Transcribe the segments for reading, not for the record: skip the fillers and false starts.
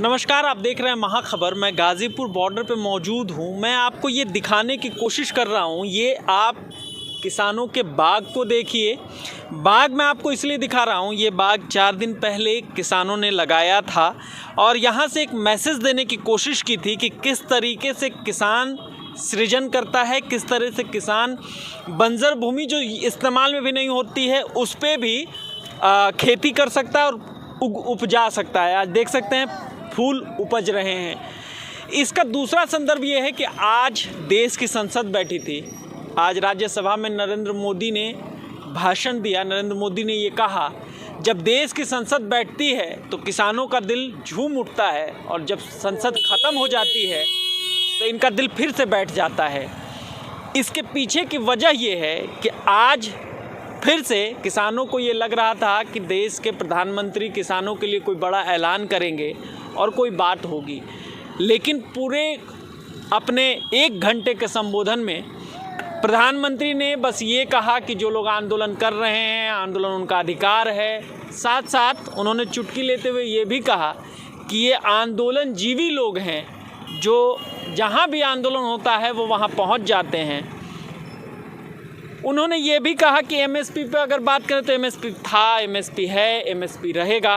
नमस्कार, आप देख रहे हैं महाखबर। मैं गाज़ीपुर बॉर्डर पे मौजूद हूँ। मैं आपको ये दिखाने की कोशिश कर रहा हूँ, ये आप किसानों के बाग को देखिए। बाग मैं आपको इसलिए दिखा रहा हूँ, ये बाग 4 दिन पहले किसानों ने लगाया था और यहाँ से एक मैसेज देने की कोशिश की थी कि किस तरीके से किसान सृजन करता है, किस तरह से किसान बंजर भूमि जो इस्तेमाल में भी नहीं होती है उस पर भी खेती कर सकता है और उपजा सकता है। आज देख सकते हैं फूल उपज रहे हैं। इसका दूसरा संदर्भ ये है कि आज देश की संसद बैठी थी। आज राज्यसभा में नरेंद्र मोदी ने भाषण दिया। नरेंद्र मोदी ने ये कहा, जब देश की संसद बैठती है तो किसानों का दिल झूम उठता है और जब संसद ख़त्म हो जाती है तो इनका दिल फिर से बैठ जाता है। इसके पीछे की वजह ये है कि आज फिर से किसानों को ये लग रहा था कि देश के प्रधानमंत्री किसानों के लिए कोई बड़ा ऐलान करेंगे और कोई बात होगी, लेकिन पूरे अपने 1 घंटे के संबोधन में प्रधानमंत्री ने बस ये कहा कि जो लोग आंदोलन कर रहे हैं, आंदोलन उनका अधिकार है। साथ साथ उन्होंने चुटकी लेते हुए ये भी कहा कि ये आंदोलन जीवी लोग हैं, जो जहाँ भी आंदोलन होता है वो वहाँ पहुँच जाते हैं। उन्होंने ये भी कहा कि एमएसपी पे अगर बात करें तो एमएसपी था, एमएसपी है, एमएसपी रहेगा।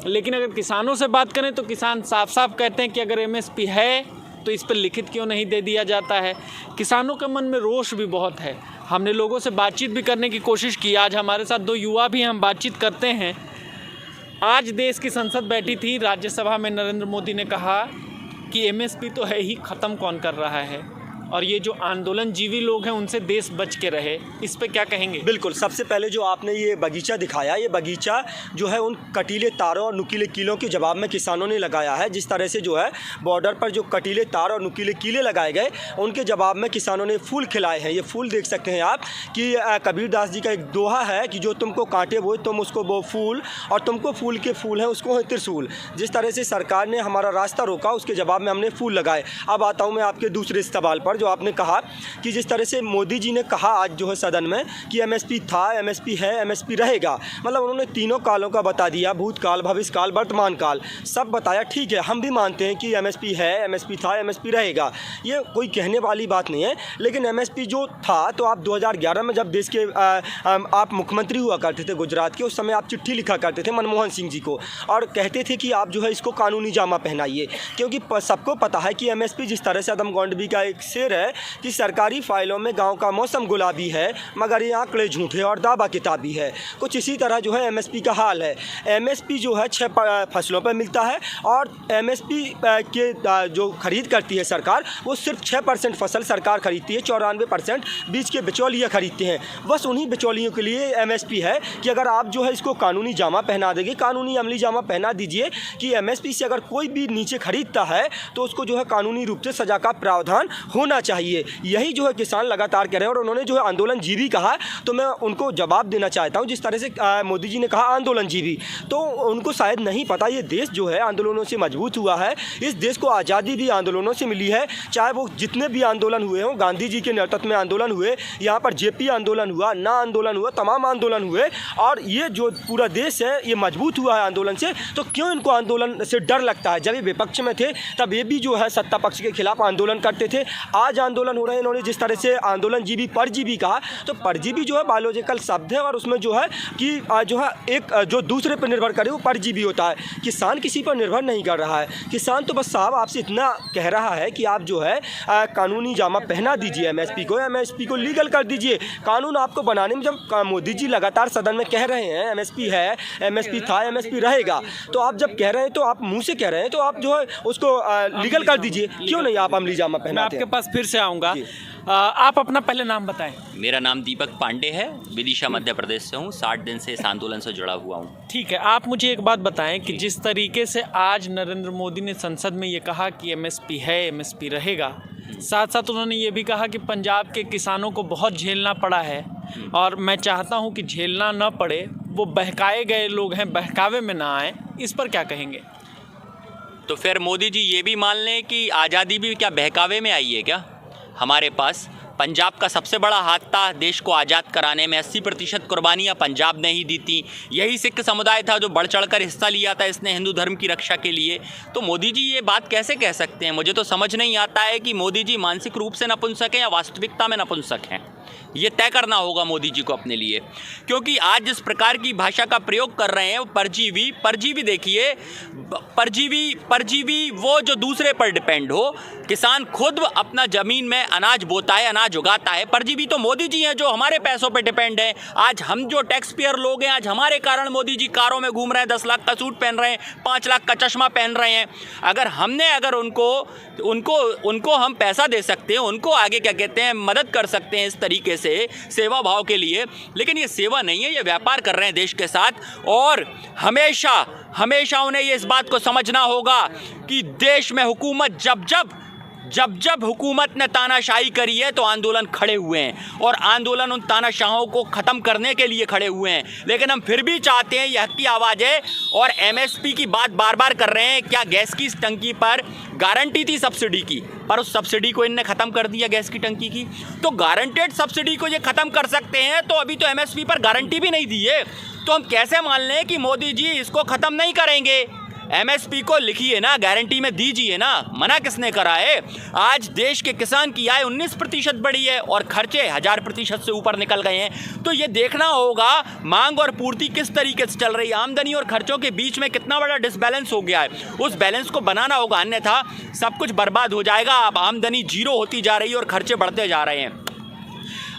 लेकिन अगर किसानों से बात करें तो किसान साफ साफ कहते हैं कि अगर एमएसपी है तो इस पर लिखित क्यों नहीं दे दिया जाता है। किसानों के मन में रोष भी बहुत है। हमने लोगों से बातचीत भी करने की कोशिश की। आज हमारे साथ 2 युवा भी हम बातचीत करते हैं। आज देश की संसद बैठी थी, राज्यसभा में नरेंद्र मोदी ने कहा कि एमएसपी तो है ही, ख़त्म कौन कर रहा है, और ये जो आंदोलन जीवी लोग हैं उनसे देश बच के रहे। इस पे क्या कहेंगे? बिल्कुल, सबसे पहले जो आपने ये बगीचा दिखाया, ये बगीचा जो है उन कटीले तारों और नुकीले कीलों के जवाब में किसानों ने लगाया है। जिस तरह से जो है बॉर्डर पर जो कटीले तार और नुकीले कीले लगाए गए, उनके जवाब में किसानों ने फूल खिलाए हैं। ये फूल देख सकते हैं आप कि कबीरदास जी का एक दोहा है कि जो तुमको कांटे वो तुम उसको वो फूल, और तुमको फूल के फूल हैं उसको है त्रिशूल। जिस तरह से सरकार ने हमारा रास्ता रोका, उसके जवाब में हमने फूल लगाए। अब आता हूँ मैं आपके दूसरे सवाल पर, जो आपने कहा कि जिस तरह से मोदी जी ने कहा आज जो है सदन में कि एमएसपी था, एमएसपी है, एमएसपी रहेगा। मतलब उन्होंने तीनों कालों का बता दिया, भूतकाल, भविष्यकाल, वर्तमान काल, सब बताया। ठीक है, हम भी मानते हैं कि एमएसपी है, एमएसपी था, एमएसपी रहेगा। ये कोई कहने वाली बात नहीं है। लेकिन एमएसपी जो था, तो आप 2011 में जब देश के आप मुख्यमंत्री हुआ करते थे गुजरात के, उस समय आप चिट्ठी लिखा करते थे मनमोहन सिंह जी को और कहते थे कि आप जो है इसको कानूनी जामा पहनाइए, क्योंकि सबको पता है कि एमएसपी जिस तरह से आदम गोंडवी का एक शेर है कि सरकारी फाइलों में गांव का मौसम गुलाबी है मगर ये आंकड़े झूठे और दावा किताबी है। कुछ इसी तरह जो है एमएसपी का हाल है। एमएसपी जो है 6 फसलों पर मिलता है और एमएसपी के जो खरीद करती है सरकार, वो सिर्फ 6% फसल सरकार खरीदती है, 94% बीच के बिचौलिए खरीदते हैं। बस उन्हीं बिचौलियों के लिए एमएसपी है कि अगर आप जो है इसको कानूनी जामा पहना देंगे, कानूनी अमली जामा पहना दीजिए कि एमएसपी से अगर कोई भी नीचे खरीदता है तो उसको जो है कानूनी रूप से सजा का प्रावधान होना चाहिए। यही जो है किसान लगातार कह रहे हैं और उन्होंने जो है आंदोलन जीवी कहा, तो मैं उनको जवाब देना चाहता हूं। जिस तरह से मोदी जी ने कहा आंदोलन जीवी, तो उनको शायद नहीं पता ये देश जो है आंदोलनों से मजबूत हुआ है। इस देश को आज़ादी भी आंदोलनों से मिली है, चाहे वो जितने भी आंदोलन हुए हों, गांधी जी के नेतृत्व में आंदोलन हुए, यहाँ पर जेपी आंदोलन हुआ, अन्ना आंदोलन हुआ, तमाम आंदोलन हुए, और ये जो पूरा देश है ये मजबूत हुआ है आंदोलन से। तो क्यों इनको आंदोलन से डर लगता है? जब ये विपक्ष में थे तब ये भी जो है सत्ता पक्ष के खिलाफ आंदोलन करते थे। आज आंदोलन हो रहे हैं। इन्होंने जिस तरह से आंदोलन जीवी परजीवी कहा, तो परजीवी जो है बायोलॉजिकल शब्द है और उसमें जो है कि जो है एक जो दूसरे पर निर्भर करे वो परजीवी होता है। किसान किसी पर निर्भर नहीं कर रहा है। किसान तो बस साहब आपसे इतना कह रहा है कि आप जो है कानूनी जामा पहना दीजिए एमएसपी को लीगल कर दीजिए। कानून आपको बनाने में जब मोदी जी लगातार सदन में कह रहे हैं एमएसपी है, एमएसपी था, एमएसपी रहेगा, तो आप जब कह रहे हैं तो आप मुँह से कह रहे हैं तो आप जो है उसको लीगल कर दीजिए। क्यों नहीं आप अमली जामा पहनाते हैं? आपके पास फिर से आऊँगा। आप अपना पहले नाम बताएं। मेरा नाम दीपक पांडे है, विदिशा मध्य प्रदेश से हूँ। 60 दिन से इस आंदोलन से जुड़ा हुआ हूँ। ठीक है, आप मुझे एक बात बताएं कि जिस तरीके से आज नरेंद्र मोदी ने संसद में ये कहा कि एमएसपी है, एमएसपी रहेगा, साथ साथ उन्होंने ये भी कहा कि पंजाब के किसानों को बहुत झेलना पड़ा है और मैं चाहता हूँ कि झेलना न पड़े, वो बहकाए गए लोग हैं, बहकावे में ना आए। इस पर क्या कहेंगे? तो फिर मोदी जी ये भी मान लें कि आज़ादी भी क्या बहकावे में आई है क्या? हमारे पास पंजाब का सबसे बड़ा हाथ था देश को आज़ाद कराने में, 80% कुर्बानियाँ पंजाब ने ही दी थी। यही सिख समुदाय था जो बढ़ चढ़कर हिस्सा लिया था इसने हिंदू धर्म की रक्षा के लिए। तो मोदी जी ये बात कैसे कह सकते हैं? मुझे तो समझ नहीं आता है कि मोदी जी मानसिक रूप से नपुंसक हैं या वास्तविकता में नपुंसक हैं। ये तय करना होगा मोदी जी को अपने लिए, क्योंकि आज जिस प्रकार की भाषा का प्रयोग कर रहे हैं वो परजीवी देखिए, परजीवी वो जो दूसरे पर डिपेंड हो। किसान खुद अपना ज़मीन में अनाज बोता है, अनाज उगाता है। परजीवी तो मोदी जी हैं जो हमारे पैसों पे डिपेंड है। आज हम जो टैक्स पेयर लोग हैं, आज हमारे कारण मोदी जी कारों में घूम रहे हैं, 10 लाख का सूट पहन रहे हैं, 5 लाख का चश्मा पहन रहे हैं। अगर उनको हम पैसा दे सकते हैं, उनको आगे क्या कहते हैं मदद कर सकते हैं इस तरीके से सेवा भाव के लिए, लेकिन ये सेवा नहीं है, ये व्यापार कर रहे हैं देश के साथ। और हमेशा उन्हें ये इस बात को समझना होगा कि देश में हुकूमत जब हुकूमत ने तानाशाही करी है तो आंदोलन खड़े हुए हैं, और आंदोलन उन तानाशाहों को ख़त्म करने के लिए खड़े हुए हैं। लेकिन हम फिर भी चाहते हैं, ये हक की आवाज़ है। और एमएसपी की बात बार बार कर रहे हैं। क्या गैस की टंकी पर गारंटी थी सब्सिडी की, पर उस सब्सिडी को इनने ख़त्म कर दिया गैस की टंकी की। तो गारंटेड सब्सिडी को ये ख़त्म कर सकते हैं, तो अभी तो एमएसपी पर गारंटी भी नहीं दी है। तो हम कैसे मान लें कि मोदी जी इसको ख़त्म नहीं करेंगे? एमएसपी को लिखिए ना, गारंटी में दीजिए ना, मना किसने करा है? आज देश के किसान की आय 19% बढ़ी है और खर्चे 1000% से ऊपर निकल गए हैं। तो ये देखना होगा मांग और पूर्ति किस तरीके से चल रही है, आमदनी और खर्चों के बीच में कितना बड़ा डिसबैलेंस हो गया है, उस बैलेंस को बनाना होगा, अन्यथा सब कुछ बर्बाद हो जाएगा। अब आमदनी जीरो होती जा रही है और खर्चे बढ़ते जा रहे हैं।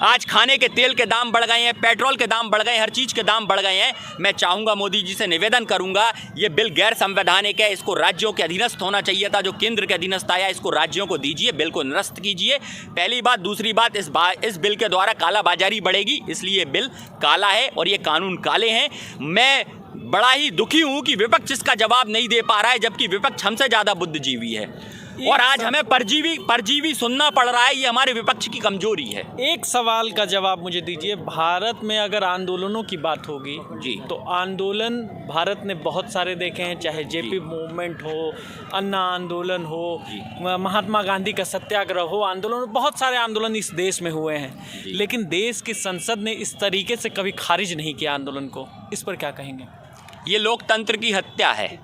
आज खाने के तेल के दाम बढ़ गए हैं, पेट्रोल के दाम बढ़ गए हैं, हर चीज़ के दाम बढ़ गए हैं। मैं चाहूँगा, मोदी जी से निवेदन करूँगा, ये बिल गैर संवैधानिक है, इसको राज्यों के अधीनस्थ होना चाहिए था। जो केंद्र के अधीनस्थ आया इसको राज्यों को दीजिए, बिल को निरस्त कीजिए। पहली बात। दूसरी बात, इस बिल के द्वारा कालाबाजारी बढ़ेगी, इसलिए बिल काला है और ये कानून काले हैं। मैं बड़ा ही दुखी हूँ कि विपक्ष इसका जवाब नहीं दे पा रहा है, जबकि विपक्ष हमसे ज़्यादा बुद्धिजीवी है और आज हमें परजीवी सुनना पड़ रहा है। ये हमारे विपक्ष की कमजोरी है। एक सवाल का जवाब मुझे दीजिए। भारत में अगर आंदोलनों की बात होगी जी, तो आंदोलन भारत ने बहुत सारे देखे हैं, चाहे जेपी मूवमेंट हो, अन्ना आंदोलन हो, महात्मा गांधी का सत्याग्रह हो, आंदोलन, बहुत सारे आंदोलन इस देश में हुए हैं। लेकिन देश की संसद ने इस तरीके से कभी खारिज नहीं किया आंदोलन को। इस पर क्या कहेंगे? ये लोकतंत्र की हत्या है।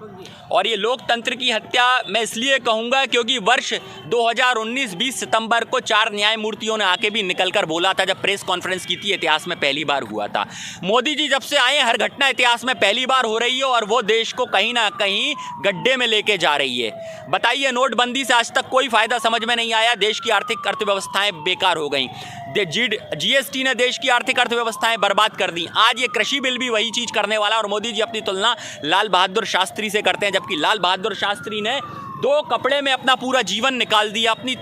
और ये लोकतंत्र की हत्या मैं इसलिए कहूँगा क्योंकि वर्ष 2019 20 सितंबर को 4 न्यायमूर्तियों ने आके भी निकलकर बोला था, जब प्रेस कॉन्फ्रेंस की थी, इतिहास में पहली बार हुआ था। मोदी जी जब से आए हर घटना इतिहास में पहली बार हो रही है और वो देश को कहीं ना कहीं गड्ढे में लेके जा रही है। बताइए, नोटबंदी से आज तक कोई फ़ायदा समझ में नहीं आया, देश की आर्थिक अर्थव्यवस्थाएँ बेकार हो गई। जीएसटी ने देश की आर्थिक अर्थव्यवस्थाएं बर्बाद कर दी। आज ये कृषि बिल भी वही चीज़ करने वाला, और मोदी जी अपनी तुलना लाल बहादुर शास्त्री से करते हैं, जबकि लाल बहादुर शास्त्री ने 2 कपड़े में अपना पूरा जीवन निकाल दिया, अपनी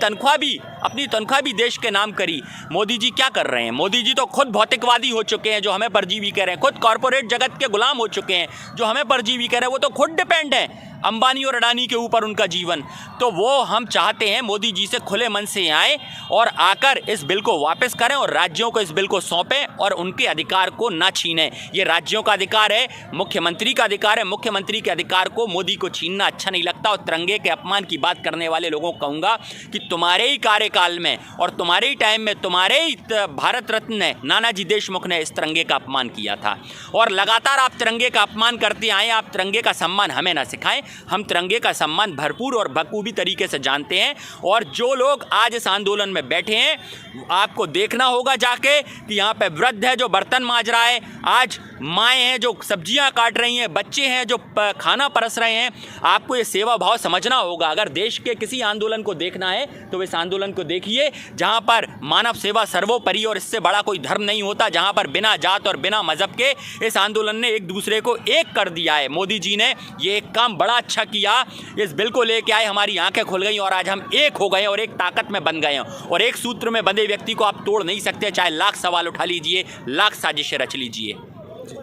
तनख्वाह भी देश के नाम करी। मोदी जी क्या कर रहे हैं? मोदी जी तो खुद भौतिकवादी हो चुके हैं जो हमें परजीवी कह रहे हैं, खुद कॉरपोरेट जगत के गुलाम हो चुके हैं जो हमें परजीवी कह रहे हैं। वो तो खुद डिपेंड है अंबानी और अडानी के ऊपर, उनका जीवन। तो वो हम चाहते हैं मोदी जी से खुले मन से आए और आकर इस बिल को वापस करें और राज्यों को इस बिल को सौंपें और उनके अधिकार को ना छीनें। ये राज्यों का अधिकार है, मुख्यमंत्री का अधिकार है। मुख्यमंत्री के अधिकार को मोदी को छीनना अच्छा नहीं लगता। और तिरंगे के अपमान की बात करने वाले लोगों को कहूँगा कि तुम्हारे ही कार्यकाल में और तुम्हारे ही टाइम में तुम्हारे ही भारत रत्न नानाजी देशमुख ने इस तिरंगे का अपमान किया था, और लगातार आप तिरंगे का अपमान करते आए। आप तिरंगे का सम्मान हमें ना सिखाएं, हम तिरंगे का सम्मान भरपूर और बखूबी तरीके से जानते हैं। और जो लोग आज इस आंदोलन में बैठे हैं, आपको देखना होगा जाके कि यहाँ पे वृद्ध है जो बर्तन मांज रहा है, आज माएँ हैं जो सब्जियाँ काट रही हैं, बच्चे हैं जो खाना परस रहे हैं। आपको ये सेवा भाव समझना होगा। अगर देश के किसी आंदोलन को देखना है तो इस आंदोलन को देखिए, जहाँ पर मानव सेवा सर्वोपरि और इससे बड़ा कोई धर्म नहीं होता, जहाँ पर बिना जात और बिना मजहब के इस आंदोलन ने एक दूसरे को एक कर दिया है। मोदी जी ने ये एक काम बड़ा अच्छा किया, इस बिल को लेके आए, हमारी आंखें खुल गई और आज हम एक हो गए और एक ताकत में बन गए हैं। और एक सूत्र में बंधे व्यक्ति को आप तोड़ नहीं सकते, चाहे लाख सवाल उठा लीजिए, लाख साजिशें रच लीजिए।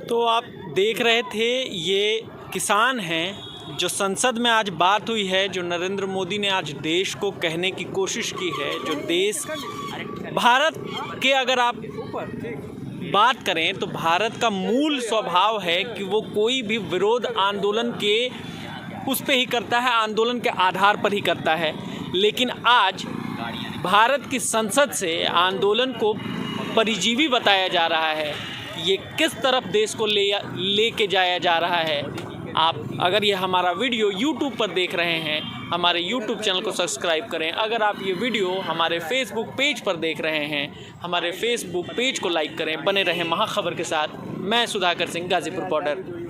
तो आप देख रहे थे, ये किसान हैं जो संसद में आज बात हुई है, जो नरेंद्र मोदी ने आज देश को कहने की कोशिश की है, जो देश भारत के अगर आप बात करें तो भारत का मूल स्वभाव है कि वो कोई भी विरोध आंदोलन के उस पे ही करता है, आंदोलन के आधार पर ही करता है। लेकिन आज भारत की संसद से आंदोलन को परिजीवी बताया जा रहा है, ये किस तरफ देश को लेके जाया जा रहा है। आप अगर ये हमारा वीडियो YouTube पर देख रहे हैं, हमारे YouTube चैनल को सब्सक्राइब करें। अगर आप ये वीडियो हमारे Facebook पेज पर देख रहे हैं, हमारे Facebook पेज को लाइक करें। बने रहें महाखबर के साथ। मैं सुधाकर सिंह, गाजीपुर बॉर्डर।